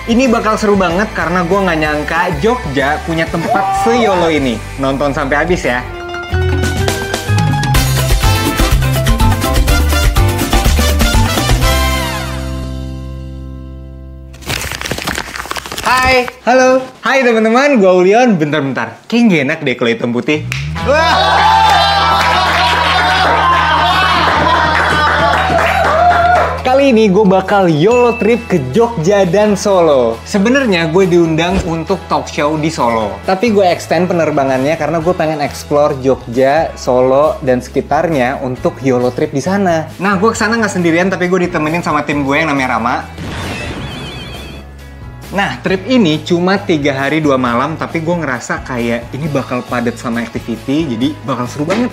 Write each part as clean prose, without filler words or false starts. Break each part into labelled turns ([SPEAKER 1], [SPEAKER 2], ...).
[SPEAKER 1] Ini bakal seru banget karena gue nggak nyangka Jogja punya tempat se-YOLO ini. Nonton sampai habis ya. Hai, halo. Hai teman-teman, gue Ulion. Bentar-bentar, kayaknya nggak enak deh kalau hitam putih. Wah! Kali ini gue bakal YOLO trip ke Jogja dan Solo. Sebenarnya gue diundang untuk talk show di Solo. Tapi gue extend penerbangannya karena gue pengen explore Jogja, Solo, dan sekitarnya untuk YOLO trip di sana. Nah, gue kesana nggak sendirian, tapi gue ditemenin sama tim gue yang namanya Rama. Nah, trip ini cuma 3 hari 2 malam, tapi gue ngerasa kayak ini bakal padat sama activity, jadi bakal seru banget.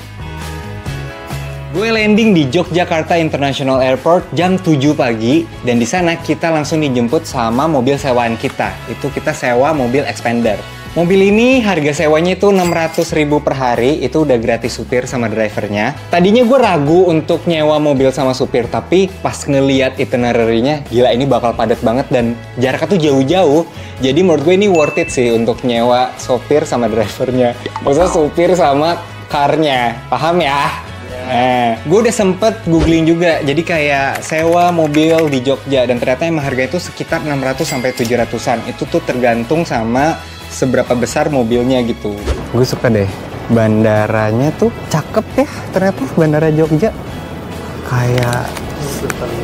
[SPEAKER 1] Gue landing di Yogyakarta International Airport jam 7 pagi, dan di sana kita langsung dijemput sama mobil sewaan kita. Itu kita sewa mobil Expander. Mobil ini harga sewanya itu 600.000 per hari, itu udah gratis supir sama drivernya. Tadinya gue ragu untuk nyewa mobil sama supir, tapi pas ngeliat itinerary-nya, gila ini bakal padat banget dan jaraknya tuh jauh-jauh. Jadi menurut gue ini worth it sih untuk nyewa supir sama drivernya. Maksudnya supir sama car-nya, paham ya? Nah, gue udah sempet googling juga, jadi kayak sewa mobil di Jogja, dan ternyata emang harga itu sekitar 600-700an. Itu tuh tergantung sama seberapa besar mobilnya gitu. Gue suka deh, bandaranya tuh cakep ya, ternyata bandara Jogja.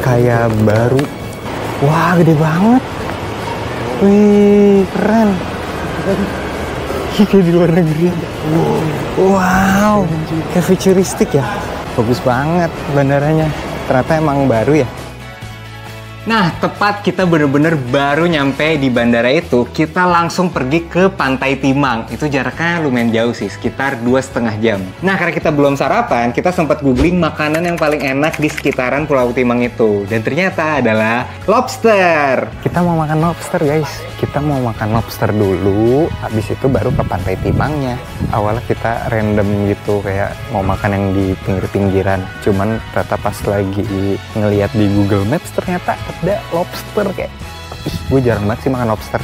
[SPEAKER 1] Kayak baru. Wah, gede banget. Wih, keren. Kayak di luar negeri. Wow, kayak futuristik ya. Bagus banget bandaranya. Ternyata emang baru ya. Nah, tepat kita bener-bener baru nyampe di bandara itu, kita langsung pergi ke Pantai Timang. Itu jaraknya lumayan jauh sih, sekitar 2,5 jam. Nah, karena kita belum sarapan, kita sempat googling makanan yang paling enak di sekitaran Pulau Timang itu. Dan ternyata adalah lobster. Kita mau makan lobster, guys. Kita mau makan lobster dulu, habis itu baru ke Pantai Timangnya. Awalnya kita random gitu, kayak mau makan yang di pinggir-pinggiran. Cuman ternyata pas lagi ngeliat di Google Maps, ternyata ada lobster kayak, gue jarang banget sih makan lobster.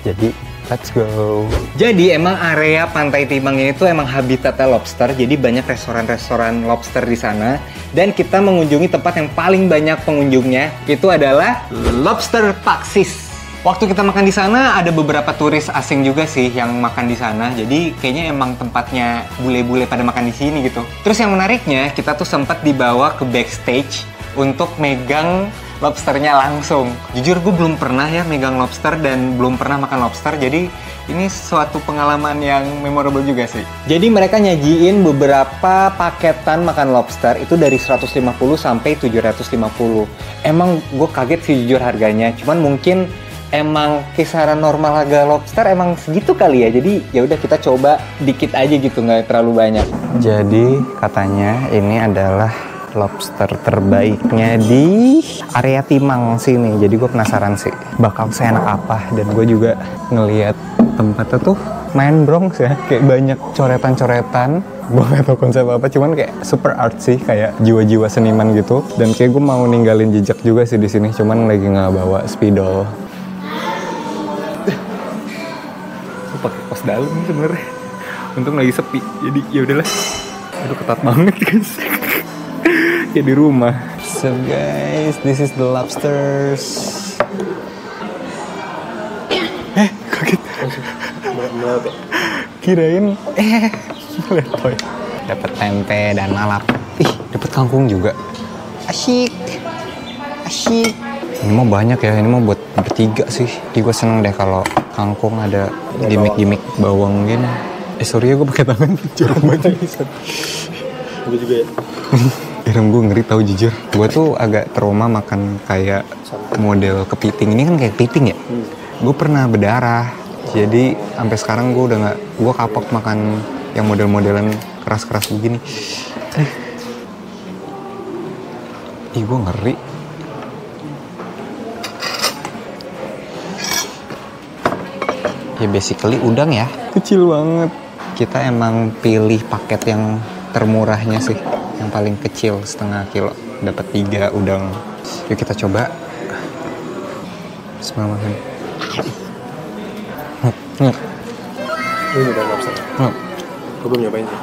[SPEAKER 1] Jadi, let's go. Jadi emang area Pantai Timang ini tuh emang habitatnya lobster, jadi banyak restoran-restoran lobster di sana. Dan kita mengunjungi tempat yang paling banyak pengunjungnya, itu adalah Lobster Paksis. Waktu kita makan di sana, ada beberapa turis asing juga sih yang makan di sana. Jadi kayaknya emang tempatnya bule-bule pada makan di sini gitu. Terus yang menariknya, kita tuh sempat dibawa ke backstage untuk megang lobsternya langsung. Jujur gue belum pernah ya megang lobster dan belum pernah makan lobster, jadi ini suatu pengalaman yang memorable juga sih. Jadi mereka nyajiin beberapa paketan makan lobster itu dari 150 sampai 750. Emang gue kaget sih jujur harganya, cuman mungkin emang kisaran normal harga lobster emang segitu kali ya. Jadi ya udah kita coba dikit aja gitu, nggak terlalu banyak. Jadi katanya ini adalah lobster terbaiknya di area Timang sini. Jadi gue penasaran sih bakal seenak apa, dan gue juga ngelihat tempatnya tuh main Bronx ya, kayak banyak coretan-coretan. Gue gak tau konsep apa, cuman kayak super art sih, kayak jiwa-jiwa seniman gitu. Dan kayak gue mau ninggalin jejak juga sih di sini, cuman lagi nggak bawa spidol. Gue pakai kos dalam sebenarnya, untung lagi sepi, jadi ya udahlah. Aduh, ketat banget guys. Kayak di rumah. So guys, this is the lobsters. Kaget. Kirain letoy. Dapat tempe dan lalap. Dapat kangkung juga. Asyik. Ini mah banyak ya, ini mah buat bertiga sih. Jadi gue seneng deh kalau kangkung ada gimmick bawang gini. Sorry ya, gue pakai tangan. Jorok banget. Gue juga ya. Gue ngeri tahu jujur. Gue tuh agak trauma makan kayak model kepiting. Ini kan kayak kepiting ya. Gue pernah berdarah. Jadi sampai sekarang gue udah nggak. Gue kapok makan yang model-modelan keras-keras begini. Gue ngeri. Ya basically udang ya. Kecil banget. Kita emang pilih paket yang termurahnya sih, yang paling kecil, setengah kilo, dapat 3 udang. Yuk kita coba. Bismillahirrahmanirrahim.
[SPEAKER 2] Ini udah lobster. Gue belum nyobain sih.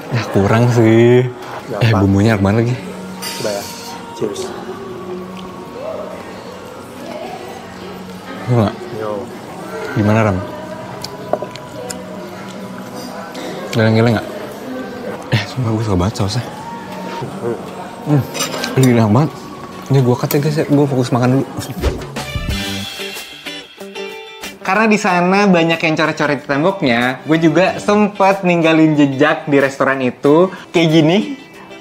[SPEAKER 1] Ya kurang sih.
[SPEAKER 2] Gampang.
[SPEAKER 1] Bumbunya enak banget lagi.
[SPEAKER 2] Coba ya. Cheers.
[SPEAKER 1] Enggak.
[SPEAKER 2] Yo.
[SPEAKER 1] Gimana Ram? Geleng-geleng nggak? Sumpah gue suka banget sausnya. Ini enak banget. Ini gue cut ya guys ya, gue fokus makan dulu. Karena di sana banyak yang coret-coret di temboknya, gue juga sempat ninggalin jejak di restoran itu. Kayak gini,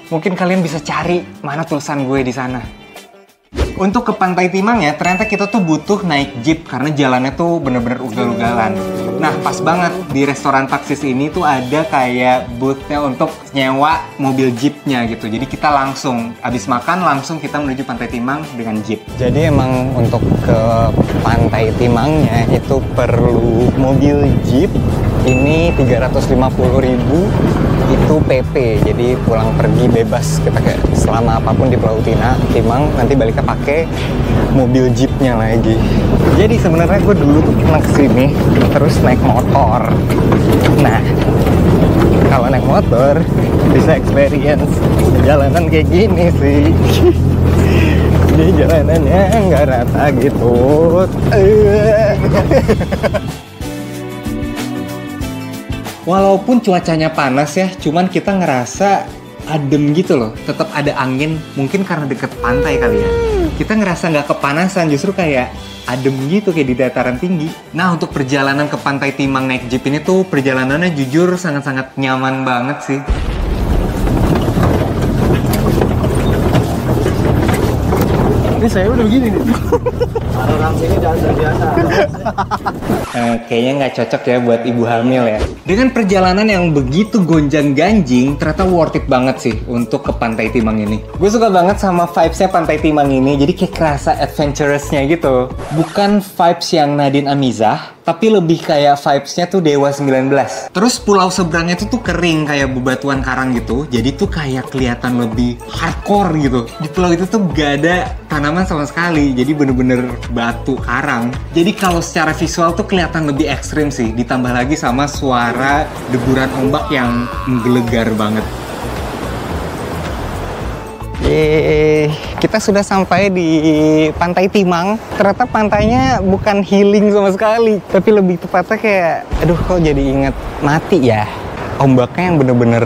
[SPEAKER 1] mungkin kalian bisa cari mana tulisan gue di sana. Untuk ke Pantai Timang ya, ternyata kita tuh butuh naik jeep karena jalannya tuh bener-bener ugal-ugalan. Nah, pas banget di restoran Taksis ini tuh ada kayak booth-nya untuk nyewa mobil jeepnya gitu. Jadi kita langsung, abis makan langsung kita menuju Pantai Timang dengan jeep. Jadi emang untuk ke Pantai Timangnya itu perlu mobil jeep. Ini 350.000 itu PP, jadi pulang pergi bebas, kita kayak selama apapun di Pulau Timang nanti baliknya pakai mobil jeepnya lagi. Jadi sebenarnya gue dulu tuh pernah kesini terus naik motor. Nah, kalau naik motor bisa experience jalanan kayak gini sih. Jadi jalanannya nggak rata gitu. Walaupun cuacanya panas ya, cuman kita ngerasa adem gitu loh. Tetap ada angin, mungkin karena deket pantai kali ya. Kita ngerasa nggak kepanasan, justru kayak adem gitu kayak di dataran tinggi. Nah, untuk perjalanan ke Pantai Timang naik jeep ini tuh perjalanannya jujur sangat-sangat nyaman banget sih.
[SPEAKER 2] Ini saya udah begini nih. Orang sini jangan terbiasa.
[SPEAKER 1] Kayaknya nggak cocok ya buat ibu hamil ya. Dengan perjalanan yang begitu gonjang-ganjing, ternyata worth it banget sih untuk ke Pantai Timang ini. Gue suka banget sama vibes-nya Pantai Timang ini, jadi kayak kerasa adventurous-nya gitu. Bukan vibes yang Nadine Amizah, tapi lebih kayak vibes-nya tuh Dewa 19. Terus pulau seberangnya tuh kering kayak bebatuan karang gitu, jadi tuh kayak kelihatan lebih hardcore gitu. Di pulau itu tuh gak ada tanaman sama sekali, jadi bener-bener batu karang. Jadi kalau secara visual tuh kelihatan lebih ekstrim sih, ditambah lagi sama suara deburan ombak yang menggelegar banget. Kita sudah sampai di Pantai Timang. Ternyata pantainya bukan healing sama sekali, tapi lebih tepatnya kayak, aduh kok jadi inget mati ya. Ombaknya yang bener-bener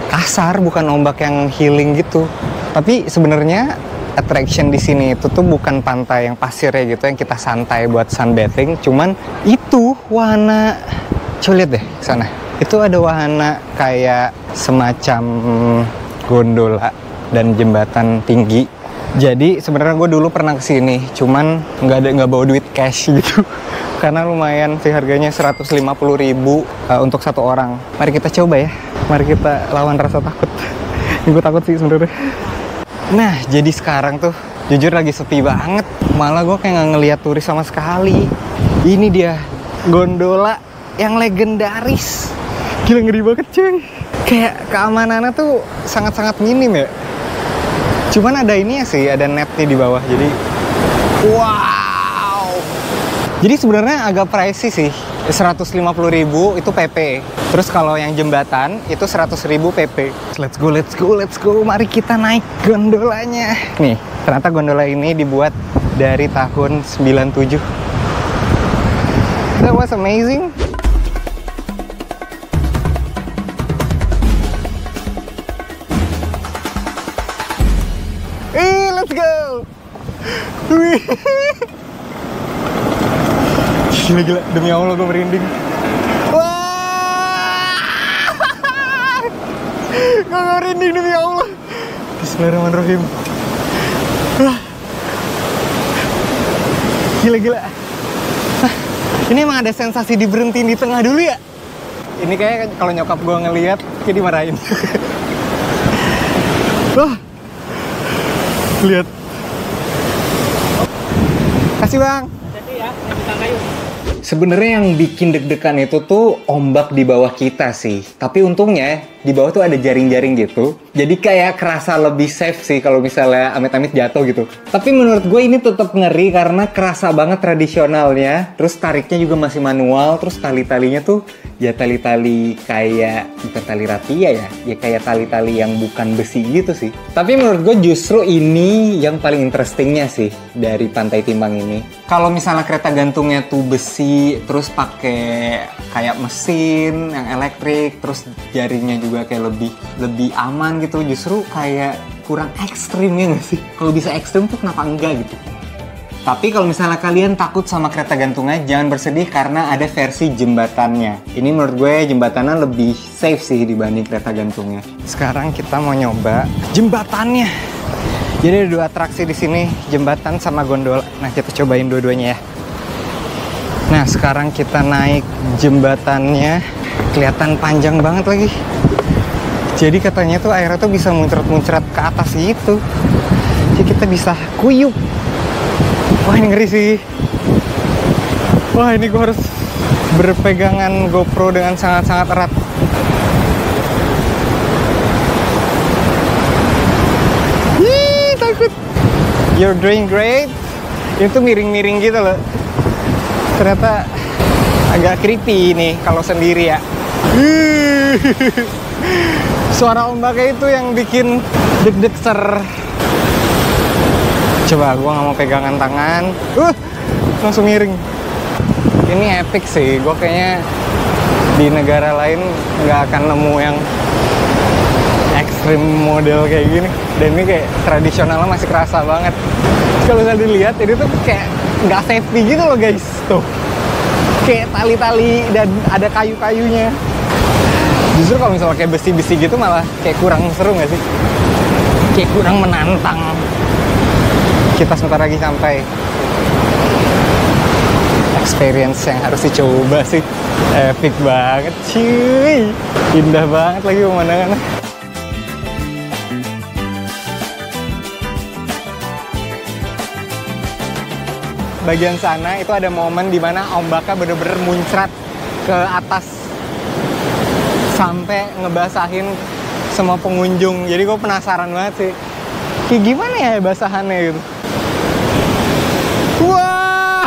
[SPEAKER 1] kasar, bukan ombak yang healing gitu. Tapi sebenarnya attraction di sini itu tuh bukan pantai yang pasirnya gitu yang kita santai buat sunbathing, cuman itu wahana. Coba lihat deh sana. Itu ada wahana kayak semacam gondola dan jembatan tinggi. Jadi sebenarnya gue dulu pernah kesini, cuman nggak bawa duit cash gitu, karena lumayan sih harganya 150.000 untuk satu orang. Mari kita coba ya, mari kita lawan rasa takut. Gue takut sih sebenarnya. Nah, jadi sekarang tuh jujur lagi sepi banget. Malah gue kayak nggak ngeliat turis sama sekali. Ini dia gondola yang legendaris. Gila, ngeri banget cuy. Kayak keamanannya tuh sangat-sangat minim ya. Cuman ada ini ya sih, ada netnya di bawah. Jadi, wow. Jadi sebenarnya agak pricey sih. 150.000 itu PP. Terus kalau yang jembatan itu 100.000 PP. Let's go, let's go, let's go. Mari kita naik gondolanya. Nih, ternyata gondola ini dibuat dari tahun 97. That was amazing. Let's go. Gila, demi Allah gue merinding. Wah, gue merinding demi Allah. Bismillahirrahmanirrahim. Gila. Ini emang ada sensasi diberhentiin di tengah dulu ya. Ini kayak kalau nyokap gue ngeliat kayak dimarahin. Wah, lihat. Kasih bang. Sebenarnya yang bikin deg-degan itu tuh ombak di bawah kita sih. Tapi untungnya di bawah tuh ada jaring-jaring gitu. Jadi kayak kerasa lebih safe sih kalau misalnya amit-amit jatuh gitu. Tapi menurut gue ini tetap ngeri karena kerasa banget tradisionalnya. Terus tariknya juga masih manual. Terus tali-talinya tuh ya tali-tali kayak bukan tali rapia ya. Ya kayak tali-tali yang bukan besi gitu sih. Tapi menurut gue justru ini yang paling interestingnya sih dari Pantai Timang ini. Kalau misalnya kereta gantungnya tuh besi, terus pakai kayak mesin yang elektrik, terus jaringnya juga kayak lebih aman gitu, justru kayak kurang ekstrim ya nggak sih? Kalau bisa ekstrim tuh kenapa enggak gitu? Tapi kalau misalnya kalian takut sama kereta gantungnya, jangan bersedih karena ada versi jembatannya. Ini menurut gue jembatannya lebih safe sih dibanding kereta gantungnya. Sekarang kita mau nyoba jembatannya. Jadi ada 2 atraksi di sini, jembatan sama gondola. Nah, kita cobain dua-duanya ya. Nah, sekarang kita naik jembatannya. Kelihatan panjang banget lagi. Jadi katanya tuh airnya tuh bisa muncrat-muncrat ke atas gitu. Jadi kita bisa kuyup. Wah, ini ngeri sih. Wah, ini gue harus berpegangan GoPro dengan sangat-sangat erat. You're doing great. Itu miring-miring gitu loh. Ternyata agak creepy nih kalau sendiri ya. Suara ombaknya itu yang bikin deg-deg ser. Coba gua nggak mau pegangan tangan. Langsung miring. Ini epic sih. Gua kayaknya di negara lain nggak akan nemu yang ekstrim model kayak gini. Dan ini kayak tradisionalnya masih kerasa banget. Kalau saya dilihat ini tuh kayak nggak safety gitu loh guys. Tuh kayak tali-tali dan ada kayu-kayunya. Justru kalau misalnya kayak besi-besi gitu malah kayak kurang seru nggak sih? Kayak kurang menantang. Kita sebentar lagi sampai. Experience yang harus dicoba sih. Epic banget cuy. Indah banget lagi pemandangannya. Bagian sana itu ada momen dimana ombaknya bener-bener muncrat ke atas sampai ngebasahin semua pengunjung. Jadi gue penasaran banget sih, kayak gimana ya basahannya gitu. Wow!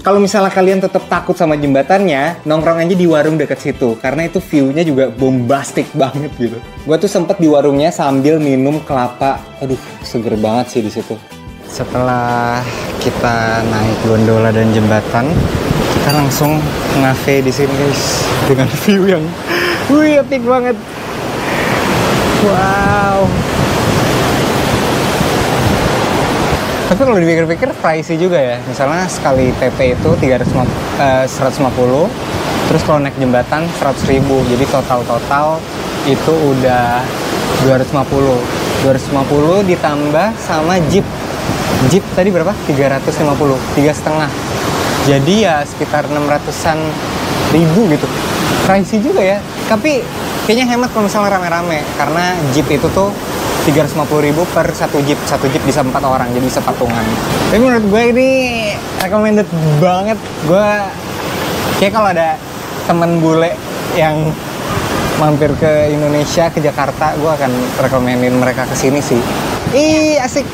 [SPEAKER 1] Kalau misalnya kalian tetap takut sama jembatannya, nongkrong aja di warung deket situ karena itu view-nya juga bombastic banget gitu. Gue tuh sempet di warungnya sambil minum kelapa. Aduh, seger banget sih di situ. Setelah kita naik gondola dan jembatan, kita langsung ngafe di sini guys dengan view yang epic banget. Wow. Tapi kalau dipikir-pikir pricey juga ya. Misalnya sekali PP itu 150, terus kalau naik jembatan 100.000. Jadi total itu udah 250 ditambah sama jeep. Jeep tadi berapa? 350, 3,5. Jadi ya sekitar 600-an ribu gitu. Pricey juga ya. Tapi kayaknya hemat kalau misalnya rame-rame. Karena Jeep itu tuh 350.000 per satu Jeep. Satu Jeep bisa 4 orang, jadi bisa patungan. Tapi menurut gue ini recommended banget. Gue kayak kalau ada temen bule yang mampir ke Indonesia, ke Jakarta, gue akan rekomenin mereka kesini sih. Ih, asik.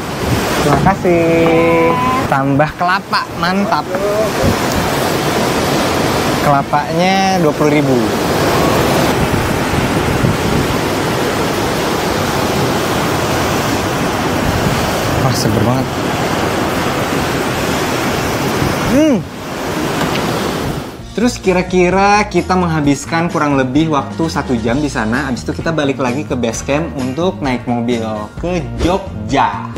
[SPEAKER 1] Terima kasih. Tambah kelapa, mantap. Kelapanya 20.000. Wah, seger banget. Terus kira-kira kita menghabiskan kurang lebih waktu 1 jam di sana. Abis itu kita balik lagi ke base camp untuk naik mobil ke Jogja.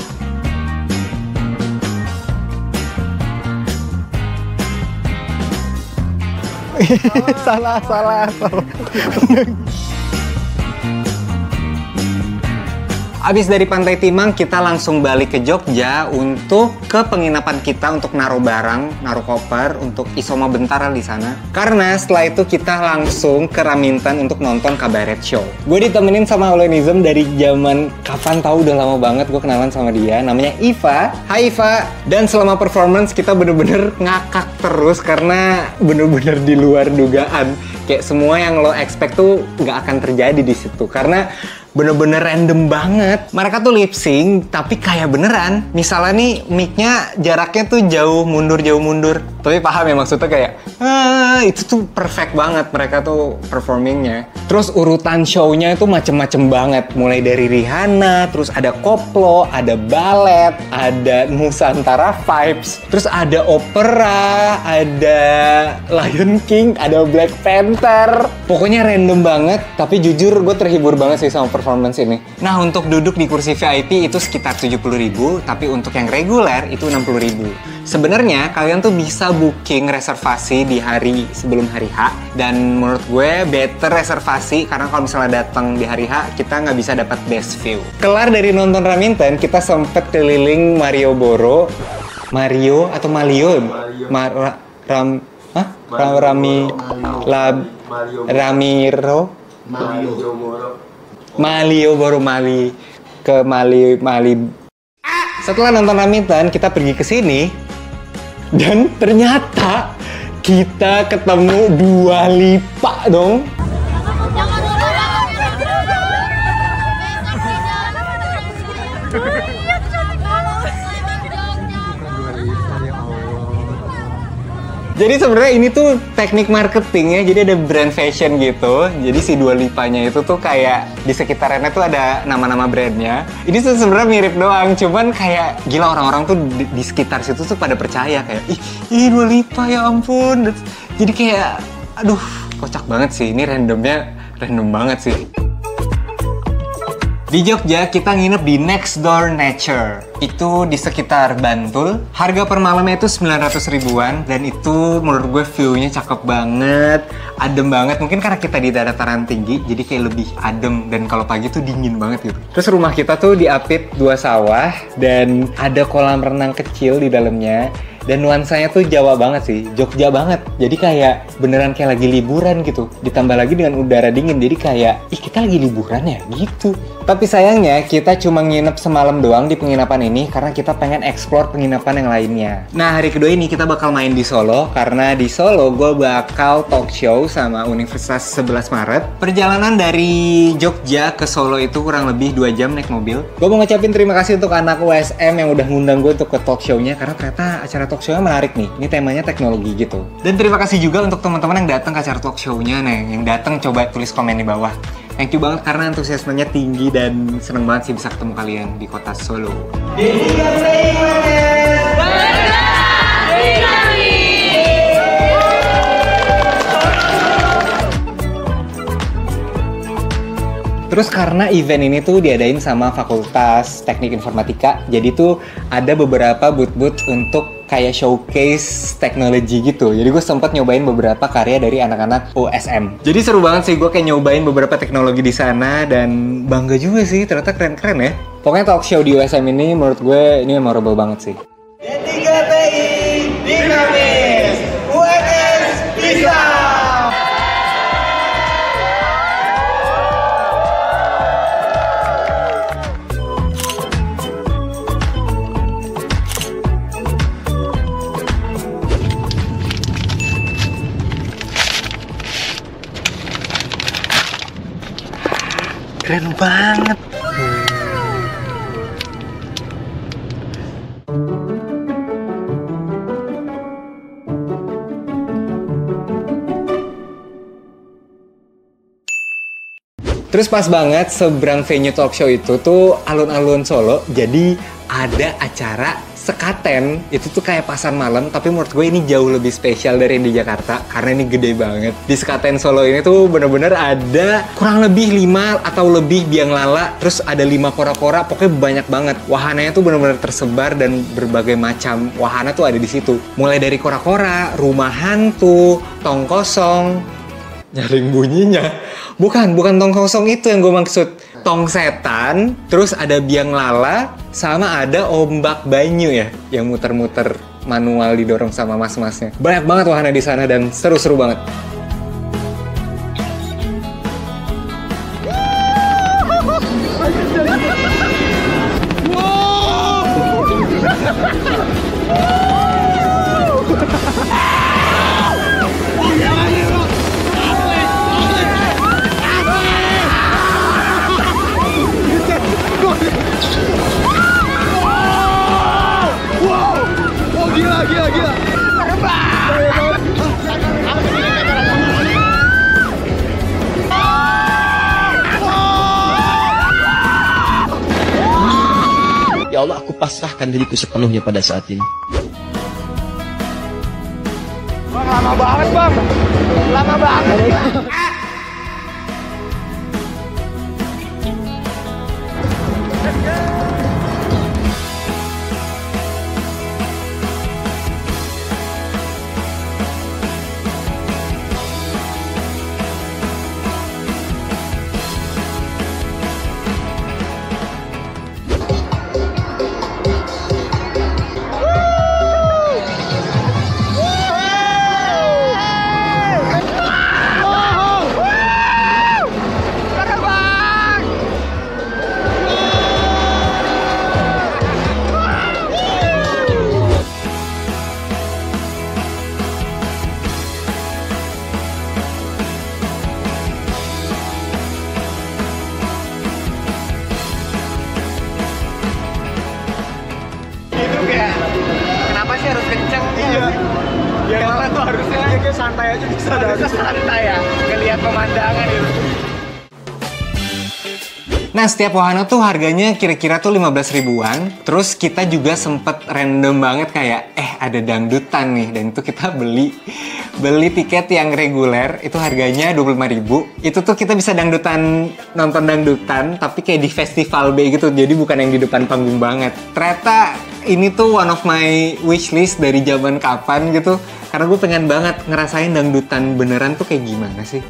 [SPEAKER 1] salah. Abis dari Pantai Timang, kita langsung balik ke Jogja untuk ke penginapan kita untuk naruh barang, naruh koper, untuk isoma bentar di sana. Karena setelah itu kita langsung ke Raminten untuk nonton Kabaret Show. Gue ditemenin sama Aulenism dari zaman kapan tahu, udah lama banget gue kenalan sama dia. Namanya Iva. Hai Iva. Dan selama performance kita bener-bener ngakak terus karena bener-bener di luar dugaan. Kayak semua yang lo expect tuh nggak akan terjadi di situ. Karena bener-bener random banget. Mereka tuh lip sync, tapi kayak beneran. Misalnya nih, mic-nya jaraknya tuh jauh mundur. Tapi paham ya maksudnya kayak, itu tuh perfect banget mereka tuh performingnya. Terus urutan show-nya itu macem-macem banget. Mulai dari Rihanna, terus ada koplo, ada ballet, ada Nusantara Vibes, terus ada opera, ada Lion King, ada Black Panther. Pokoknya random banget, tapi jujur gue terhibur banget sih sama performance ini. Nah, untuk duduk di kursi VIP itu sekitar 70.000, tapi untuk yang reguler itu 60.000. Sebenarnya kalian tuh bisa booking reservasi di hari sebelum hari H, dan menurut gue better reservasi karena kalau misalnya datang di hari H kita nggak bisa dapat best view. Kelar dari nonton Raminten, kita sempet keliling Malioboro, Mario atau Malio, Ramiro, Malioboro, Mali. Setelah nonton Raminten, kita pergi ke sini dan ternyata kita ketemu Dua Lipa dong. Jadi sebenarnya ini tuh teknik marketingnya, jadi ada brand fashion gitu. Jadi si Dua Lipanya itu tuh kayak di sekitarnya tuh ada nama-nama brandnya. Ini tuh sebenarnya mirip doang, cuman kayak gila orang-orang tuh di sekitar situ tuh pada percaya kayak ih Dua Lipa ya ampun. Jadi kayak aduh kocak banget sih, ini random banget sih. Di Jogja kita nginep di Next Door Nature. Itu di sekitar Bantul. Harga per malamnya itu 900 ribuan. Dan itu menurut gue view-nya cakep banget. Adem banget. Mungkin karena kita di dataran tinggi, jadi kayak lebih adem. Dan kalau pagi tuh dingin banget gitu. Terus rumah kita tuh diapit 2 sawah. Dan ada kolam renang kecil di dalamnya. Dan nuansanya tuh Jawa banget sih, Jogja banget. Jadi kayak beneran kayak lagi liburan gitu. Ditambah lagi dengan udara dingin, jadi kayak, kita lagi liburan ya gitu. Tapi sayangnya kita cuma nginep semalam doang di penginapan ini karena kita pengen explore penginapan yang lainnya. Nah, hari kedua ini kita bakal main di Solo, karena di Solo gue bakal talk show sama Universitas 11 Maret. Perjalanan dari Jogja ke Solo itu kurang lebih 2 jam naik mobil. Gue mau ngucapin terima kasih untuk anak USM yang udah ngundang gue untuk ke talk show-nya, karena ternyata acara talk show-nya menarik nih. Ini temanya teknologi gitu. Dan terima kasih juga untuk teman-teman yang datang ke acara talk show-nya nih. Yang datang coba tulis komen di bawah. Thank you banget karena antusiasmenya tinggi dan seneng banget sih bisa ketemu kalian di kota Solo. Terus karena event ini tuh diadain sama Fakultas Teknik Informatika, jadi tuh ada beberapa booth-booth untuk kayak showcase teknologi gitu. Jadi gue sempat nyobain beberapa karya dari anak-anak USM. Jadi seru banget sih, gue kayak nyobain beberapa teknologi di sana dan bangga juga sih, ternyata keren-keren ya. Pokoknya talk show di USM ini menurut gue ini memorable banget sih. D3TI Dinamis, UNS bisa! Keren banget. Terus pas banget seberang venue talk show itu tuh alun-alun Solo, jadi ada acara sekaten. Itu tuh kayak pasar malam, tapi menurut gue ini jauh lebih spesial dari yang di Jakarta karena ini gede banget. Di sekaten Solo ini tuh bener-bener ada kurang lebih 5 atau lebih biang lala, terus ada 5 kora-kora, pokoknya banyak banget. Wahananya tuh bener-bener tersebar dan berbagai macam wahana tuh ada di situ. Mulai dari kora-kora, rumah hantu, tong kosong, nyaring bunyinya. Bukan tong kosong itu yang gue maksud. Tong setan, terus ada biang lala, sama ada ombak banyu ya, yang muter-muter manual didorong sama mas-masnya. Banyak banget wahana di sana dan seru-seru banget.
[SPEAKER 2] Gila.
[SPEAKER 3] Ya Allah, aku pasrahkan diriku sepenuhnya pada saat ini.
[SPEAKER 2] Bang, lama banget bang. Lama banget.
[SPEAKER 1] Kenapa sih harus kenceng? Iya. Ya malah tuh harusnya
[SPEAKER 2] Kayak santai aja bisa.
[SPEAKER 1] harusnya santai ya, ngelihat pemandangan itu. Nah, setiap wahana tuh harganya kira-kira tuh 15 ribuan. Terus kita juga sempet random banget kayak, ada dangdutan nih. Dan itu kita beli tiket yang reguler, itu harganya 25 ribu. Itu tuh kita bisa nonton dangdutan, tapi kayak di festival B gitu. Jadi bukan yang di depan panggung banget. Ternyata ini tuh one of my wishlist dari zaman kapan gitu. Karena gue pengen banget ngerasain dangdutan beneran tuh kayak gimana sih.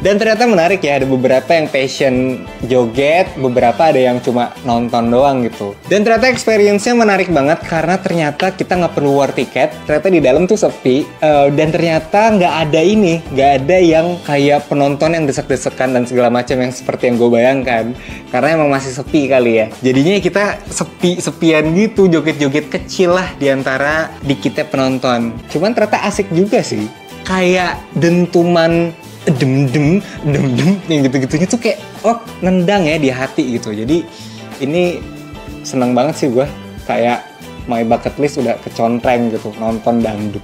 [SPEAKER 1] Dan ternyata menarik ya, ada beberapa yang passion joget, beberapa ada yang cuma nonton doang gitu. Dan ternyata experience-nya menarik banget karena ternyata kita nggak perlu war tiket, ternyata di dalam tuh sepi, dan ternyata nggak ada yang kayak penonton yang desek-desekan dan segala macam yang seperti yang gue bayangkan. Karena emang masih sepi kali ya. Jadinya kita sepian gitu, joget-joget kecil lah di antara dikitnya penonton. Cuman ternyata asik juga sih. Kayak dentuman dem yang gitu-gitunya tuh kayak nendang ya di hati gitu. Jadi ini seneng banget sih gue, kayak my bucket list udah kecontreng gitu nonton dangdut.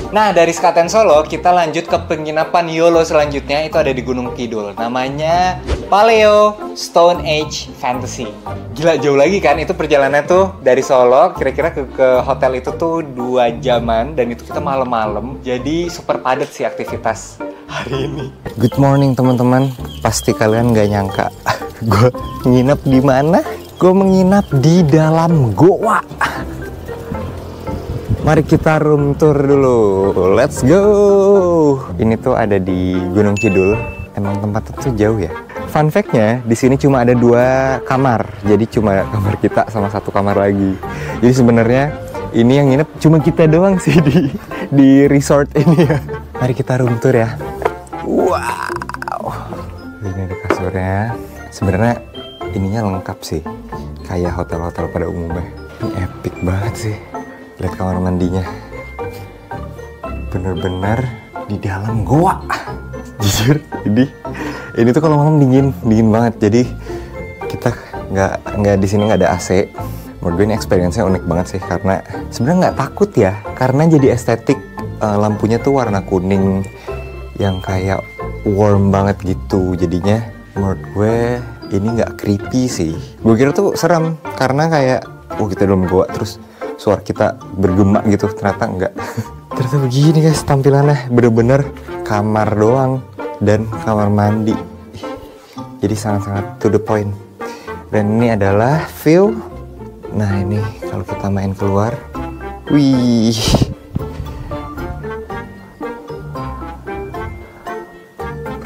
[SPEAKER 1] Nah, dari Sekaten Solo kita lanjut ke penginapan YOLO selanjutnya, itu ada di Gunung Kidul. Namanya Paleo Stone Age Fantasy. Gila, jauh lagi kan, itu perjalanannya tuh dari Solo, kira-kira ke hotel itu tuh 2 jaman, dan itu kita malam-malam. Jadi super padat sih aktivitas hari ini. Good morning teman-teman, pasti kalian nggak nyangka gue nginep di mana? Gue menginap di dalam goa. Mari kita room tour dulu. Let's go. Ini tuh ada di Gunung Kidul. Emang tempatnya tuh jauh ya. Fun fact-nya, di sini cuma ada 2 kamar. Jadi cuma kamar kita sama 1 kamar lagi. Jadi sebenarnya ini yang nginep cuma kita doang sih di resort ini ya. Mari kita room tour ya. Wow. Ini ada kasurnya. Sebenarnya ininya lengkap sih. Kayak hotel-hotel pada umumnya. Ini epic banget sih. Lihat kamar mandinya, bener-bener di dalam goa. Jujur, ini tuh kalau malam dingin banget. Jadi kita nggak di sini nggak ada AC. Menurut gue ini experience-nya unik banget sih, karena sebenarnya nggak takut ya, karena jadi estetik. Lampunya tuh warna kuning yang kayak warm banget gitu. Jadinya menurut gue ini nggak creepy sih. Gue kira tuh serem karena kayak kita dalam goa terus suara kita bergema gitu, ternyata enggak. Ternyata begini guys tampilannya, bener-bener kamar doang dan kamar mandi. Jadi sangat-sangat to the point. Dan ini adalah view. Nah ini kalau kita main keluar, wih,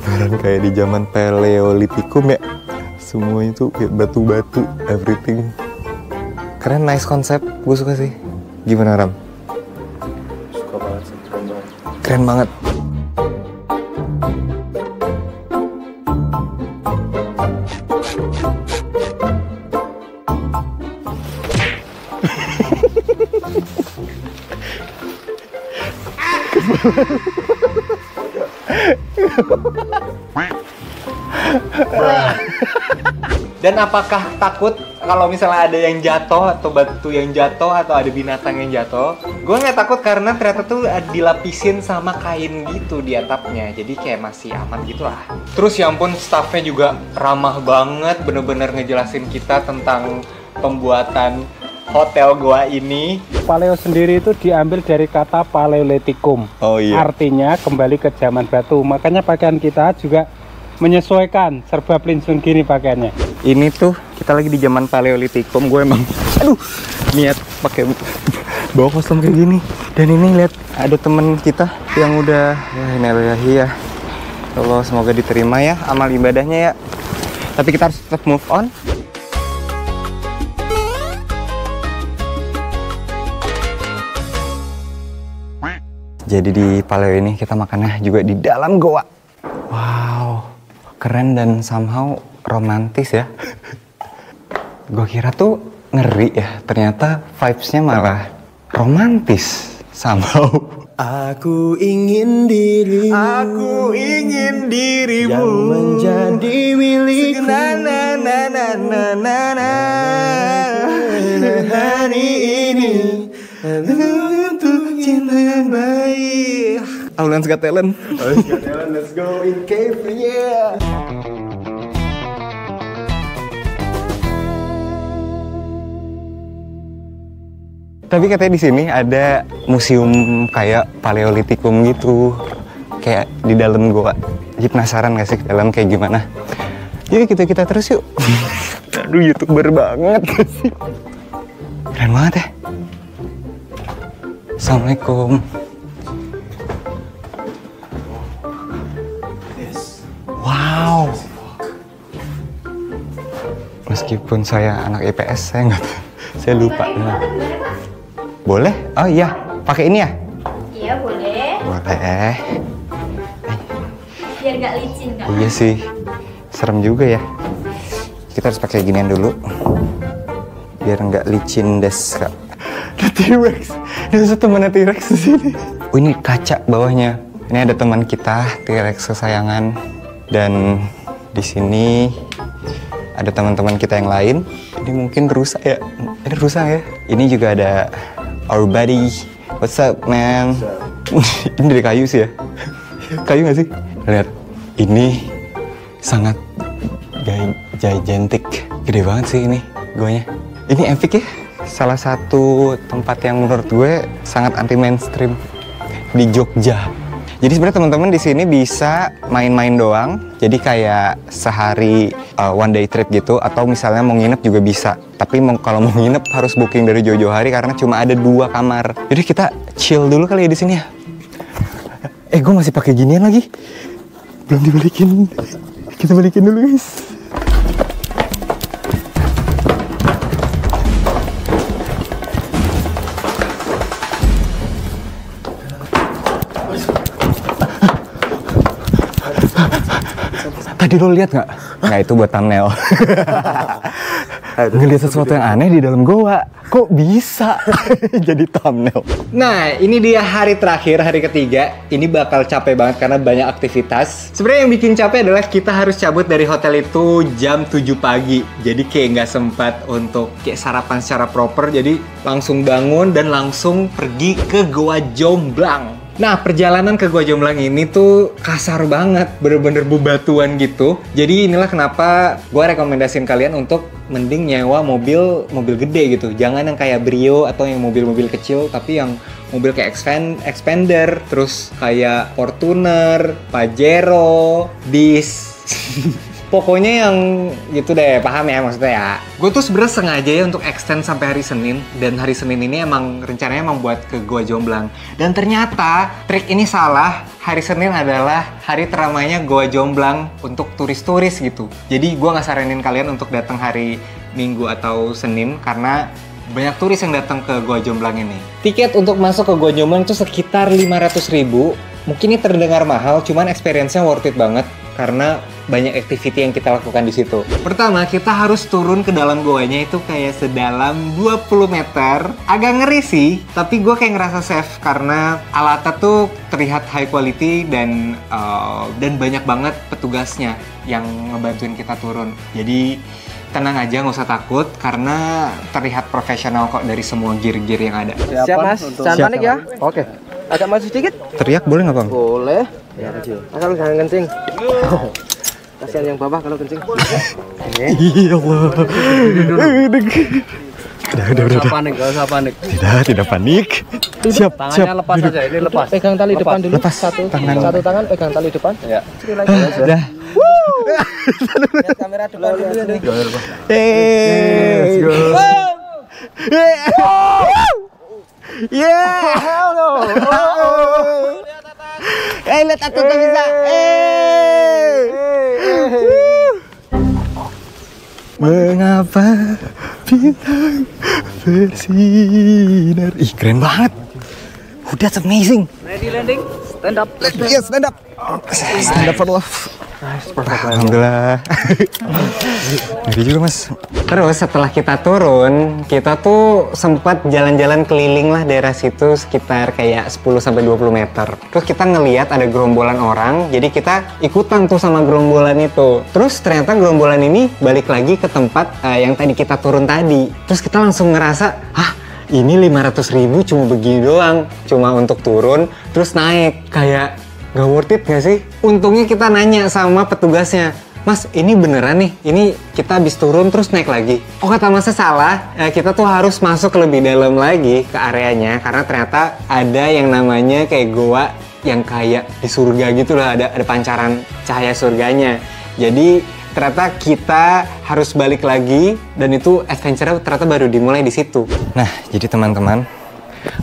[SPEAKER 1] beneran kayak di zaman Paleolitikum ya. Semuanya tuh kayak batu-batu, everything. Keren, nice konsep, gue suka sih. Gimana Ram?
[SPEAKER 2] Suka banget sih, keren banget.
[SPEAKER 1] Keren banget. Dan apakah takut kalau misalnya ada yang jatuh atau batu yang jatuh atau ada binatang yang jatuh? Gue nggak takut karena ternyata tuh dilapisin sama kain gitu di atapnya, jadi kayak masih aman gitu lah. Terus ya ampun, staffnya juga ramah banget, bener-bener ngejelasin kita tentang pembuatan hotel gua ini.
[SPEAKER 2] Paleo sendiri itu diambil dari kata Paleolitikum.
[SPEAKER 1] Oh iya.
[SPEAKER 2] Artinya kembali ke zaman batu. Makanya pakaian kita juga menyesuaikan, serba pelincun gini pakaiannya.
[SPEAKER 1] Ini tuh kita lagi di zaman Paleolitikum. Gue emang niat pakai bawa kostum kayak gini. Dan ini lihat ada temen kita yang udah ya Allah, semoga diterima ya amal ibadahnya ya. Tapi kita harus tetap move on. Jadi di Paleo ini kita makannya juga di dalam goa. Wow, keren dan somehow romantis ya. Gue kira tuh ngeri ya, ternyata vibes-nya malah romantis somehow.
[SPEAKER 3] Aku ingin dirimu,
[SPEAKER 1] Aku ingin dirimu
[SPEAKER 3] yang menjadi milikku.
[SPEAKER 1] Hari ini untuk cinta yang baik. Aulan's Got Talent.
[SPEAKER 3] Let's go in cave, yeah.
[SPEAKER 1] Tapi katanya di sini ada museum kayak Paleolitikum gitu, kayak di dalam goa. Jadi penasaran gak sih ke dalam kayak gimana? Yuk kita terus yuk. Aduh, YouTuber banget sih. Keren banget ya. Assalamualaikum. Wow. Meskipun saya anak IPS, saya lupa. Boleh? Oh iya, pakai ini ya?
[SPEAKER 4] Iya boleh.
[SPEAKER 1] Boleh.
[SPEAKER 4] Biar nggak licin kan?
[SPEAKER 1] Iya sih, serem juga ya. Kita harus pakai ginian dulu, biar nggak licin des kak. Ada T-Rex, ada satu teman T-Rex di sini. Oh ini kaca bawahnya. Ini ada teman kita T-Rex kesayangan, dan di sini ada teman-teman kita yang lain. Ini mungkin rusa ya. Ini rusa ya. Ini juga ada our buddy. What's up, man? Ini dari kayu sih ya. Kayu nggak sih? Lihat, ini sangat gigantic. Gede banget sih ini goanya. Ini epic ya. Salah satu tempat yang menurut gue sangat anti mainstream di Jogja. Jadi sebenarnya teman-teman di sini bisa main-main doang. Jadi kayak sehari one day trip gitu, atau misalnya mau nginep juga bisa. Tapi kalau mau nginep harus booking dari jauh-jauh hari karena cuma ada 2 kamar. Jadi kita chill dulu kali ya di sini ya. Gue masih pakai ginian lagi. Belum dibalikin. Kita balikin dulu, guys. Tadi lo lihat nggak? Nggak, itu buat thumbnail. Ngelihat sesuatu yang aneh di dalam goa. Kok bisa jadi thumbnail? Nah, ini dia hari terakhir, hari ketiga. Ini bakal capek banget karena banyak aktivitas. Sebenarnya yang bikin capek adalah kita harus cabut dari hotel itu jam 7 pagi. Jadi kayak nggak sempat untuk kayak sarapan secara proper. Jadi langsung bangun dan langsung pergi ke Goa Jomblang. Nah, perjalanan ke Goa Jomblang ini tuh kasar banget, bener-bener bebatuan gitu. Jadi inilah kenapa gue rekomendasiin kalian untuk mending nyewa mobil gede gitu. Jangan yang kayak Brio atau yang mobil-mobil kecil, tapi yang mobil kayak Expander, terus kayak Fortuner, Pajero, Bis. Pokoknya yang gitu deh, paham ya maksudnya ya. Gue tuh sebenarnya sengaja ya untuk extend sampai hari Senin. Dan hari Senin ini emang rencananya emang buat ke Goa Jomblang. Dan ternyata trik ini salah. Hari Senin adalah hari teramainya Goa Jomblang untuk turis-turis gitu. Jadi gue nggak saranin kalian untuk datang hari Minggu atau Senin karena banyak turis yang datang ke Goa Jomblang ini. Tiket untuk masuk ke Goa Jomblang itu sekitar 500.000. Mungkin ini terdengar mahal, cuman experience-nya worth it banget. Karena banyak activity yang kita lakukan di situ. Pertama, kita harus turun ke dalam goanya itu kayak sedalam 20 meter. Agak ngeri sih, tapi gue kayak ngerasa safe karena alatnya tuh terlihat high quality dan banyak banget petugasnya yang ngebantuin kita turun. Jadi tenang aja, nggak usah takut karena terlihat profesional kok dari semua gear-gear yang ada.
[SPEAKER 5] Siap Mas, jangan panik ya. Oke. Agak maju sedikit?
[SPEAKER 1] Teriak boleh nggak Bang?
[SPEAKER 5] Boleh. Ya, asal jangan kencing. Kasihan yang bawah kalau kencing.
[SPEAKER 1] Iya Allah. Udah.
[SPEAKER 5] Panik, gak usah panik.
[SPEAKER 1] Tidak panik. Siap.
[SPEAKER 5] Tangannya lepas aja, ini lepas. Pegang tali depan dulu.
[SPEAKER 1] Lepas.
[SPEAKER 5] Satu
[SPEAKER 1] Tangan.
[SPEAKER 5] tangan pegang tali depan. Ya.
[SPEAKER 1] Udah.
[SPEAKER 5] Lihat kamera depan dulu ya.
[SPEAKER 1] Let's go. Yeah. Hell no. Lihat aku tuh bisa. Mengapa bintang bersinar? Ih, keren banget. That's amazing.
[SPEAKER 5] Ready landing? Stand up.
[SPEAKER 1] Yes, stand up. Stand up for love. Alhamdulillah. Ngeri juga Mas. Terus setelah kita turun, kita tuh sempat jalan-jalan keliling lah daerah situ sekitar kayak 10-20 meter. Terus kita ngeliat ada gerombolan orang, jadi kita ikutan tuh sama gerombolan itu. Terus ternyata gerombolan ini balik lagi ke tempat yang tadi kita turun tadi. Terus kita langsung ngerasa, ini 500.000 cuma begini doang. Cuma untuk turun, terus naik. Kayak gak worth it gak sih? Untungnya kita nanya sama petugasnya, Mas, ini beneran nih? Ini kita habis turun terus naik lagi? Oh, kata Masnya salah, kita tuh harus masuk lebih dalam lagi ke areanya karena ternyata ada yang namanya kayak goa yang kayak di surga gitu lah, ada pancaran cahaya surganya. Jadi ternyata kita harus balik lagi dan itu adventure ternyata baru dimulai di situ. Nah, jadi teman-teman,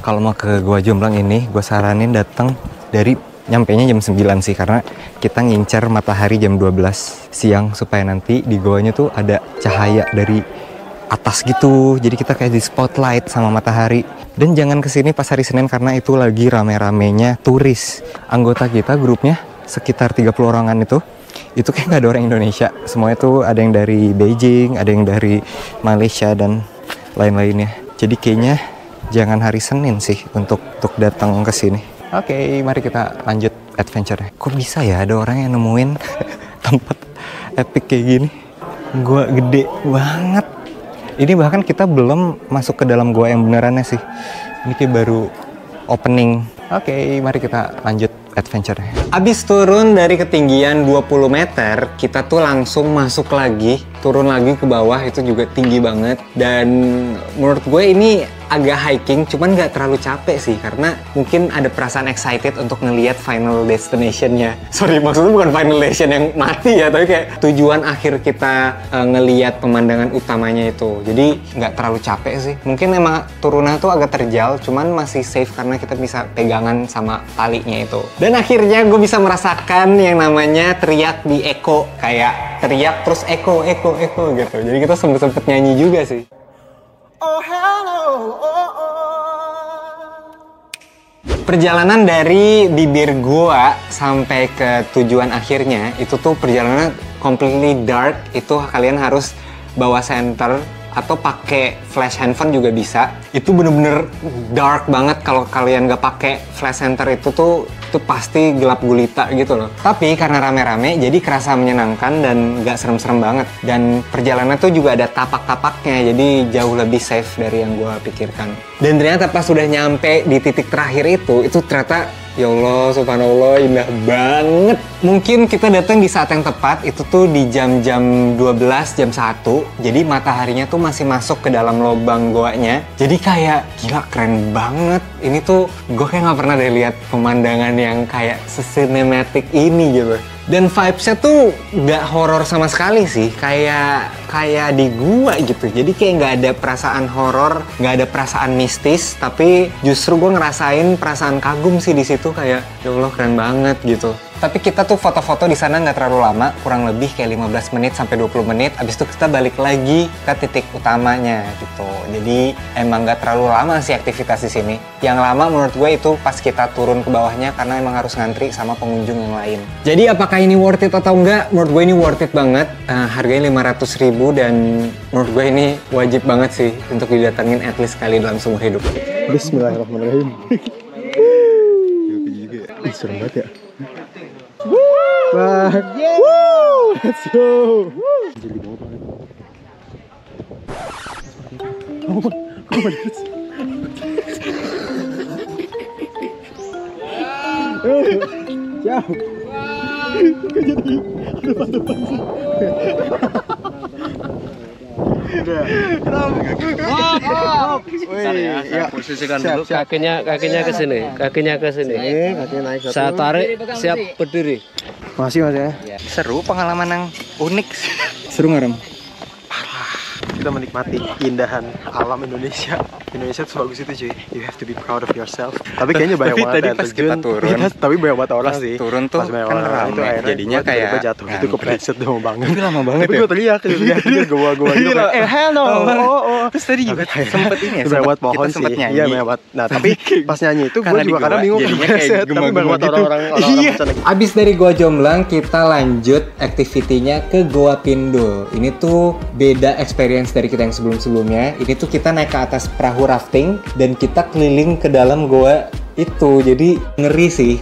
[SPEAKER 1] kalau mau ke Gua Jomblang ini, gue saranin datang dari nyampainya jam 9 sih, karena kita ngincar matahari jam 12 siang supaya nanti di goanya tuh ada cahaya dari atas gitu. Jadi kita kayak di spotlight sama matahari. Dan jangan kesini pas hari Senin karena itu lagi rame-ramenya turis. Anggota kita grupnya sekitar 30 orangan itu kayak nggak ada orang Indonesia. Semuanya tuh ada yang dari Beijing, ada yang dari Malaysia dan lain-lainnya. Jadi kayaknya jangan hari Senin sih untuk datang ke sini. Oke, mari kita lanjut adventure-nya. Kok bisa ya ada orang yang nemuin tempat epic kayak gini? Gua gede banget. Ini bahkan kita belum masuk ke dalam gua yang benerannya sih. Ini kayak baru opening. Oke, mari kita lanjut adventure-nya. Abis turun dari ketinggian 20 meter, kita tuh langsung masuk lagi, turun lagi ke bawah, itu juga tinggi banget. Dan menurut gue ini agak hiking, cuman nggak terlalu capek sih, karena mungkin ada perasaan excited untuk ngelihat final destination-nya. Sorry, maksudnya bukan final destination yang mati ya, tapi kayak tujuan akhir kita ngelihat pemandangan utamanya itu. Jadi nggak terlalu capek sih. Mungkin emang turunnya tuh agak terjal, cuman masih safe karena kita bisa pegangan sama talinya itu. Dan akhirnya gue bisa merasakan yang namanya teriak di echo, kayak teriak terus echo gitu. Jadi kita sempet nyanyi juga sih. Oh hello, Perjalanan dari bibir gua sampai ke tujuan akhirnya itu tuh perjalanan completely dark. Itu kalian harus bawa senter atau pakai flash handphone juga bisa. Itu bener-bener dark banget. Kalau kalian nggak pakai flash senter itu pasti gelap gulita gitu loh. Tapi karena rame-rame jadi kerasa menyenangkan dan nggak serem-serem banget. Dan perjalanan tuh juga ada tapak-tapaknya, jadi jauh lebih safe dari yang gue pikirkan. Dan ternyata pas sudah nyampe di titik terakhir itu ternyata ya Allah, subhanallah, indah banget. Mungkin kita datang di saat yang tepat, itu tuh di jam-jam 12, jam 1. Jadi mataharinya tuh masih masuk ke dalam lubang goanya. Jadi kayak gila, keren banget. Ini tuh gue kayak nggak pernah deh lihat pemandangan yang kayak se-cinematic ini gitu. Dan vibes-nya tuh nggak horor sama sekali sih, kayak di gua gitu. Jadi kayak nggak ada perasaan horor, nggak ada perasaan mistis, tapi justru gue ngerasain perasaan kagum sih di situ, kayak ya Allah keren banget gitu. Tapi kita tuh foto-foto di sana nggak terlalu lama, kurang lebih kayak 15 menit sampai 20 menit. Abis itu kita balik lagi ke titik utamanya gitu. Jadi emang nggak terlalu lama sih aktivitas di sini. Yang lama menurut gue itu pas kita turun ke bawahnya karena emang harus ngantri sama pengunjung yang lain. Jadi apakah ini worth it atau enggak? Menurut gue ini worth it banget. Harganya 500.000 dan menurut gue ini wajib banget sih untuk didatengin at least sekali dalam seumur hidup.
[SPEAKER 6] Bismillahirrahmanirrahim. Ih, serem banget ya. Let's go. Jadi bawa banget. Jauh. Kok jadi depan-depan sih? Udah.
[SPEAKER 5] Posisikan dulu kakinya ke sini. Kakinya naik satu. Saya tarik, siap berdiri.
[SPEAKER 6] Masih Mas ya.
[SPEAKER 1] Seru, pengalaman yang unik.
[SPEAKER 6] Seru nggak Ram? Kita menikmati keindahan alam Indonesia. Indonesia tuh sebagus itu cuy. You have to be proud of yourself. Tapi kayaknya banyak banget
[SPEAKER 1] tadi pas kita turun.
[SPEAKER 6] Tapi banyak banget orang
[SPEAKER 1] Pas
[SPEAKER 6] sih.
[SPEAKER 1] turun tuh kan rame. Jadinya kayak
[SPEAKER 6] jatuh gitu kepleset dong banget.
[SPEAKER 1] Tapi lama banget
[SPEAKER 6] Tapi
[SPEAKER 1] ya.
[SPEAKER 6] gue teriak gua gitu. Hell no.
[SPEAKER 1] Terus tadi juga sempet ini ya.
[SPEAKER 6] Banyak banget pohon
[SPEAKER 1] kita
[SPEAKER 6] sih.
[SPEAKER 1] sempet nyanyi.
[SPEAKER 6] Iya banyak banget. Nah tapi pas nyanyi itu gue
[SPEAKER 1] Karena
[SPEAKER 6] juga
[SPEAKER 1] di
[SPEAKER 6] kadang
[SPEAKER 1] goa,
[SPEAKER 6] bingung
[SPEAKER 1] jadinya
[SPEAKER 6] kepleset.
[SPEAKER 1] kayak
[SPEAKER 6] Tapi banyak
[SPEAKER 1] gema-gema
[SPEAKER 6] banget
[SPEAKER 1] gitu.
[SPEAKER 6] orang-orang pecan.
[SPEAKER 1] Abis dari Goa Jomblang, kita lanjut aktivitinya ke Goa Pindul. Ini tuh beda experience dari kita yang sebelum-sebelumnya. Ini tuh kita naik ke atas perahu rafting dan kita keliling ke dalam goa itu. Jadi ngeri sih.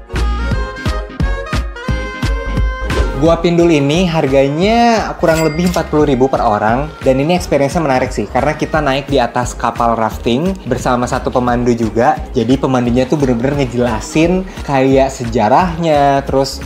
[SPEAKER 1] Goa Pindul ini harganya kurang lebih 40.000 per orang. Dan ini experience-nya menarik sih, karena kita naik di atas kapal rafting bersama satu pemandu juga. Jadi pemandunya tuh bener-bener ngejelasin kayak sejarahnya, terus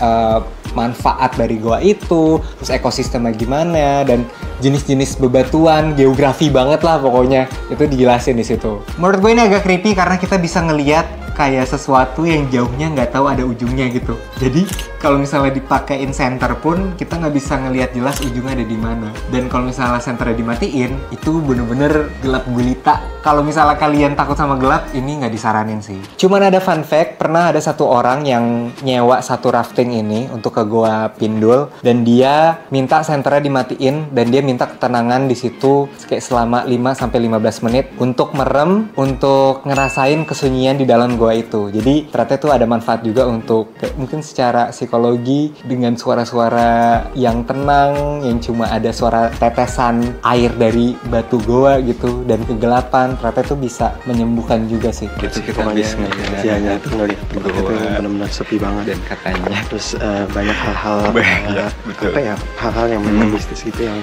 [SPEAKER 1] manfaat dari goa itu, terus ekosistemnya gimana, dan jenis-jenis bebatuan, geografi banget lah pokoknya. Itu dijelasin di situ. Menurut gue ini agak creepy karena kita bisa ngeliat kayak sesuatu yang jauhnya nggak tahu ada ujungnya gitu. Jadi kalau misalnya dipakein senter pun kita nggak bisa ngelihat jelas ujungnya ada di mana. Dan kalau misalnya senternya dimatiin, itu bener-bener gelap gulita. Kalau misalnya kalian takut sama gelap, ini nggak disaranin sih. Cuman ada fun fact, pernah ada satu orang yang nyewa satu rafting ini untuk ke Goa Pindul, dan dia minta senternya dimatiin dan dia minta ketenangan di situ kayak selama 5-15 menit untuk merem, untuk ngerasain kesunyian di dalam goa itu. Jadi ternyata itu ada manfaat juga untuk kayak mungkin secara psikologi, dengan suara-suara yang tenang, yang cuma ada suara tetesan air dari batu goa gitu dan kegelapan, ternyata itu bisa menyembuhkan juga sih.
[SPEAKER 6] Gitu kita habis ngeliat itu ngeliat itu benar-benar sepi banget.
[SPEAKER 1] Dan katanya
[SPEAKER 6] terus banyak hal-hal apa ya, hal-hal yang memang mistis gitu yang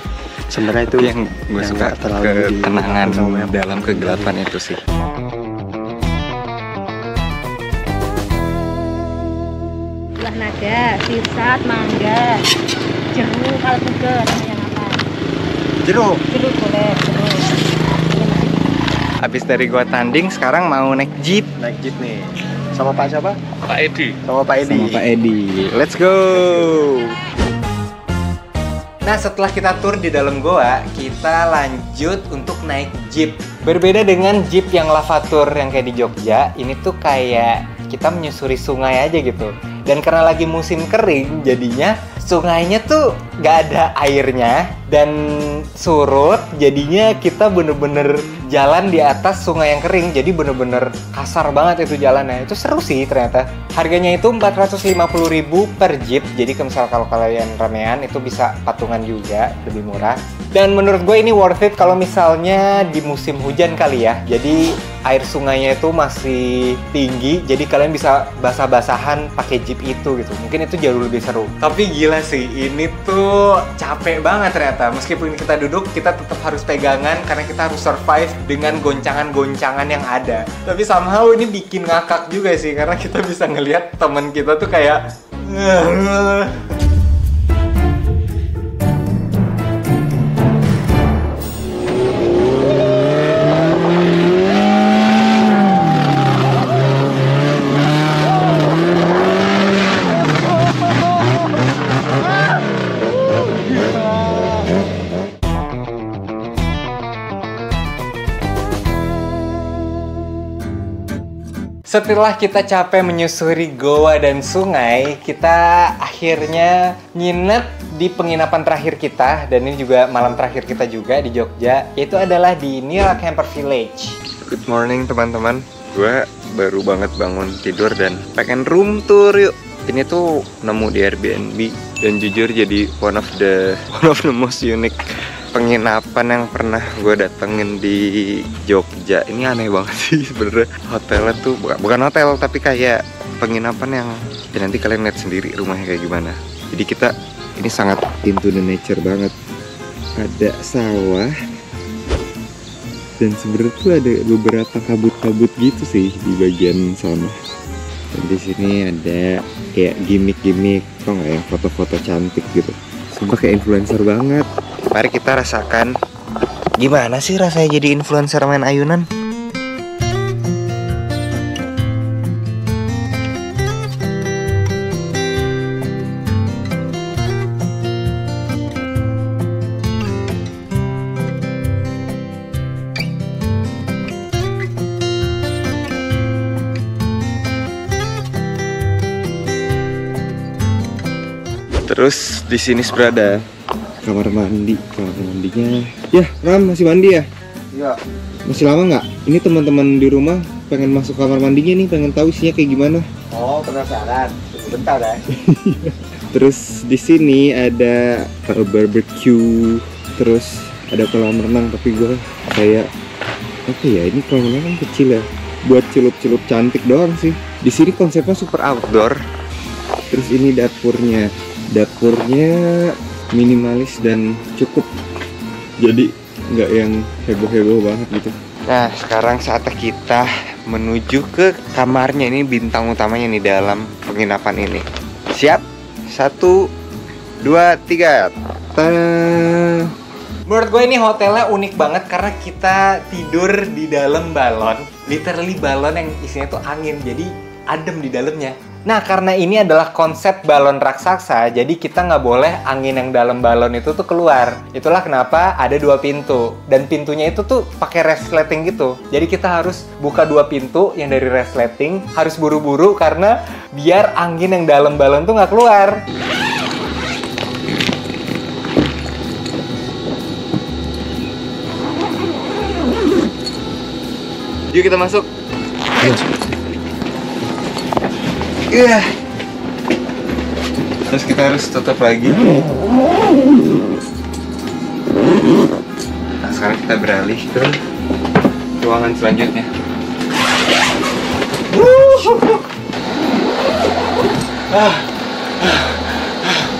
[SPEAKER 6] sebenarnya itu
[SPEAKER 1] yang gue suka, ketenangan dalam kegelapan itu sih.
[SPEAKER 4] Buah naga, sisat, mangga, jeruk, kalau buger, yang apa?
[SPEAKER 1] Jeruk.
[SPEAKER 4] Jeruk boleh, jeruk.
[SPEAKER 1] Habis dari gua tanding, sekarang mau naik jeep.
[SPEAKER 6] naik jeep nih sama Pak siapa?
[SPEAKER 5] Pak Edi.
[SPEAKER 6] Sama Pak Edi.
[SPEAKER 1] Sama Pak Edi. Let's go. Nah, setelah kita tur di dalam goa, kita lanjut untuk naik jeep. Berbeda dengan jeep yang lavatur yang kayak di Jogja, ini tuh kayak kita menyusuri sungai aja gitu. Dan karena lagi musim kering, jadinya sungainya tuh gak ada airnya dan surut, jadinya kita bener-bener jalan di atas sungai yang kering. Jadi bener-bener kasar banget itu jalannya. Itu seru sih ternyata. Harganya itu 450.000 per jeep. Jadi kalau kalian ramean itu bisa patungan juga, lebih murah. Dan menurut gue ini worth it kalau misalnya di musim hujan kali ya. Jadi air sungainya itu masih tinggi, jadi kalian bisa basah-basahan pakai jeep itu gitu. Mungkin itu jauh lebih seru. Tapi gila sih, ini tuh capek banget ternyata. Meskipun kita duduk, kita tetap harus pegangan karena kita harus survive dengan goncangan-goncangan yang ada. Tapi somehow ini bikin ngakak juga sih, karena kita bisa ngelihat teman kita tuh kayak Setelah kita capek menyusuri goa dan sungai, kita akhirnya nginep di penginapan terakhir kita. Dan ini juga malam terakhir kita juga di Jogja, yaitu adalah di Nira Camper Village.
[SPEAKER 6] Good morning teman-teman. Gue baru banget bangun tidur dan pengen room tour yuk. Ini tuh nemu di Airbnb dan jujur jadi one of the most unique penginapan yang pernah gue datengin di Jogja. Ini aneh banget sih sebenarnya. Hotelnya tuh bukan hotel tapi kayak penginapan yang ya nanti kalian lihat sendiri rumahnya kayak gimana. Jadi kita ini sangat into the nature banget. Ada sawah dan sebenarnya tuh ada beberapa kabut-kabut gitu sih di bagian sana. Dan di sini ada kayak gimmick-gimmick, kok nggak yang foto-foto cantik gitu. Sumpah kayak influencer banget. Mari kita rasakan gimana sih rasanya jadi influencer main ayunan. Terus di sini ada kamar mandi. Kamar mandinya ya, Ram masih mandi ya? Iya. Masih lama nggak? Ini teman-teman di rumah pengen masuk kamar mandinya nih, pengen tahu isinya kayak gimana.
[SPEAKER 1] Oh, penasaran. Bentar ya.
[SPEAKER 6] Terus di sini ada barbecue, terus ada kolam renang, tapi gue kayak apa ya, ini kolam renang kan kecil ya, buat celup-celup cantik doang sih. Di sini konsepnya super outdoor. Terus ini dapurnya minimalis dan cukup, jadi nggak yang heboh-heboh banget gitu. Nah sekarang saatnya kita menuju ke kamarnya. Ini bintang utamanya nih dalam penginapan ini. Siap? 1, 2, 3.
[SPEAKER 1] Menurut gue ini hotelnya unik banget karena kita tidur di dalam balon. Literally balon yang isinya tuh angin, jadi adem di dalamnya. Nah, karena ini adalah konsep balon raksasa, jadi kita nggak boleh angin yang dalam balon itu tuh keluar. Itulah kenapa ada 2 pintu. Dan pintunya itu tuh pakai resleting gitu. Jadi kita harus buka 2 pintu yang dari resleting, harus buru-buru karena biar angin yang dalam balon tuh nggak keluar.
[SPEAKER 6] Yuk kita masuk. Iya. Terus kita harus tutup lagi. Nah sekarang kita beralih ke ruangan selanjutnya.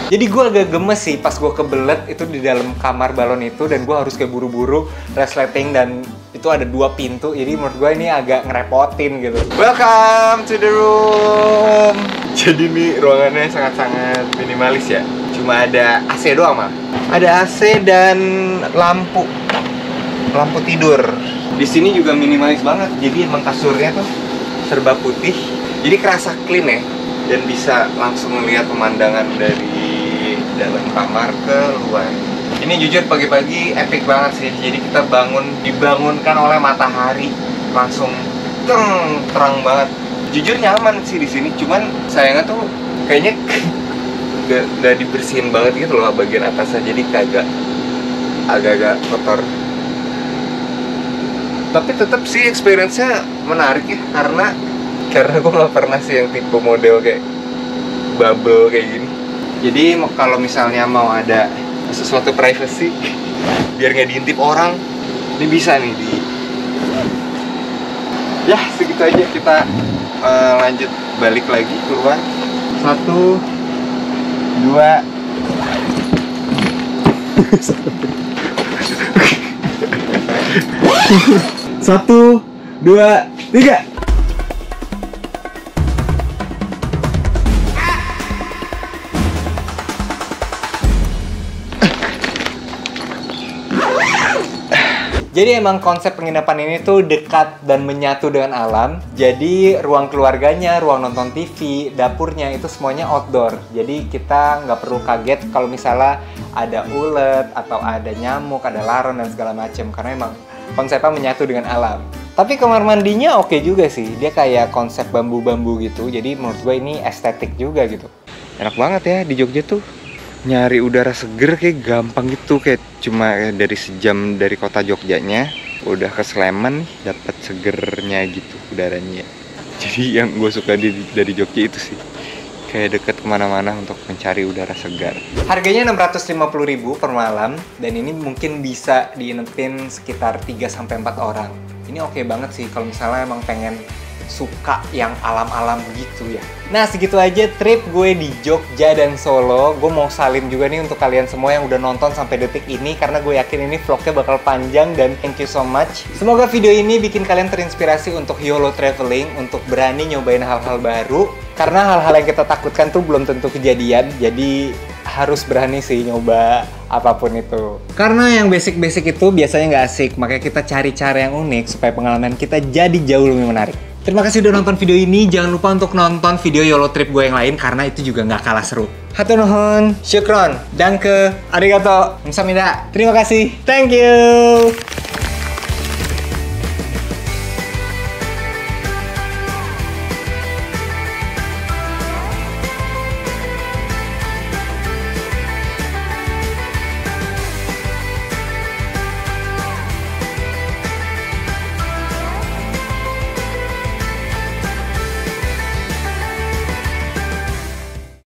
[SPEAKER 1] Jadi gue agak gemes sih pas gue kebelet itu di dalam kamar balon itu, dan gue harus kayak buru-buru resleting, dan itu ada 2 pintu, jadi menurut gue ini agak ngerepotin gitu.
[SPEAKER 6] Welcome to the room. Jadi ini ruangannya sangat-sangat minimalis ya. Cuma ada AC doang mah. Ada AC dan lampu tidur. Di sini juga minimalis banget. Jadi emang kasurnya tuh serba putih. Jadi kerasa clean ya. Dan bisa langsung melihat pemandangan dari dalam kamar ke luar. Ini jujur pagi-pagi epic banget sih. Jadi kita dibangunkan oleh matahari, langsung terang banget. Jujur nyaman sih di sini. Cuman sayangnya tuh kayaknya nggak dibersihin banget gitu loh bagian atasnya. Jadi agak-agak kotor. Tapi tetap sih experience-nya menarik ya, karena gue nggak pernah sih yang tipe model kayak bubble kayak gini. Jadi kalau misalnya mau ada sesuatu privacy biar nggak diintip orang, ini bisa nih ya segitu aja. Kita lanjut balik lagi keluar. 1, 2. 1, 2, 3.
[SPEAKER 1] Jadi emang konsep penginapan ini tuh dekat dan menyatu dengan alam. Jadi ruang keluarganya, ruang nonton TV, dapurnya itu semuanya outdoor. Jadi kita nggak perlu kaget kalau misalnya ada ulet atau ada nyamuk, ada laron dan segala macam. Karena emang konsepnya menyatu dengan alam. Tapi kamar mandinya oke juga sih. Dia kayak konsep bambu-bambu gitu. Jadi menurut gue ini estetik juga gitu. Enak banget ya di Jogja tuh. Nyari udara seger kayak gampang gitu. Kayak cuma dari sejam dari kota Jogjanya udah ke Sleman nih, dapat segernya gitu udaranya. Jadi yang gue suka dari Jogja itu sih. Kayak deket kemana-mana untuk mencari udara segar. Harganya 650.000 per malam. Dan ini mungkin bisa diinepin sekitar 3-4 orang. Ini oke banget sih kalau misalnya emang pengen suka yang alam-alam gitu ya. Nah segitu aja trip gue di Jogja dan Solo. Gue mau salim juga nih untuk kalian semua yang udah nonton sampai detik ini. Karena gue yakin ini vlognya bakal panjang dan thank you so much. Semoga video ini bikin kalian terinspirasi untuk YOLO traveling. Untuk berani nyobain hal-hal baru. Karena hal-hal yang kita takutkan tuh belum tentu kejadian. Jadi harus berani sih nyoba apapun itu. Karena yang basic-basic itu biasanya nggak asik. Makanya kita cari cara yang unik supaya pengalaman kita jadi jauh lebih menarik. Terima kasih udah nonton video ini. Jangan lupa untuk nonton video YOLO trip gue yang lain karena itu juga nggak kalah seru. Hatur nuhun, syukron, danke, arigato, kamsahamnida. Terima kasih, thank you.